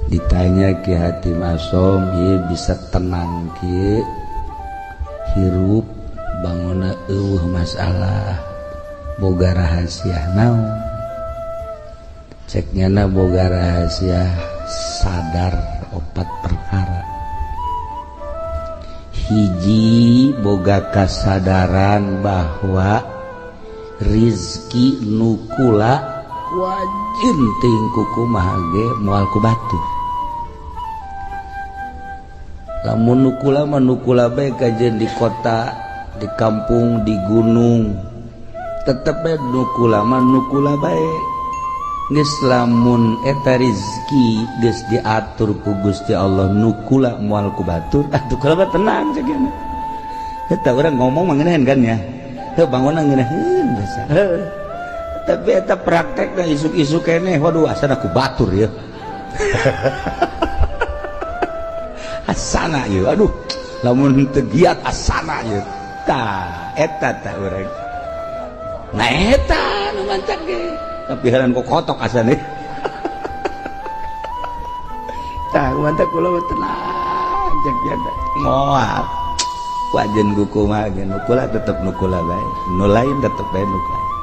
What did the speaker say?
ditanya Ki Hatim Asom ieu bisa tenang kieu hirup bangunna eueuh masalah boga rahasia naon ceknyana boga rahasia sadar 4 perkara hiji boga kasadaran bahwa rizki nukula wajib ting kumaha ge moal ku batur lamun nukula mah nukula bae kajen di kota di kampung di gunung tetep bae nukula mah nukula bae geus lamun eta rezeki geus diatur ku Gusti Allah nukula moal ku batur atuh kula mah tenang ceukna eta urang ngomong mah ngeunaheun kan ya heuh bangunna ngeunaheun basa tapi eta praktek da isuk-isuk keneh waduh asana ku batur ya asana ieu aduh lamun teu giat asana ieu tah eta tah urang nah eta nu mantap ge tapi haran kok kotok asana tah mantap kula tenang cek janda moal wajen kumaha ge nukula tetep nukula bae nu lain tetep bae nukula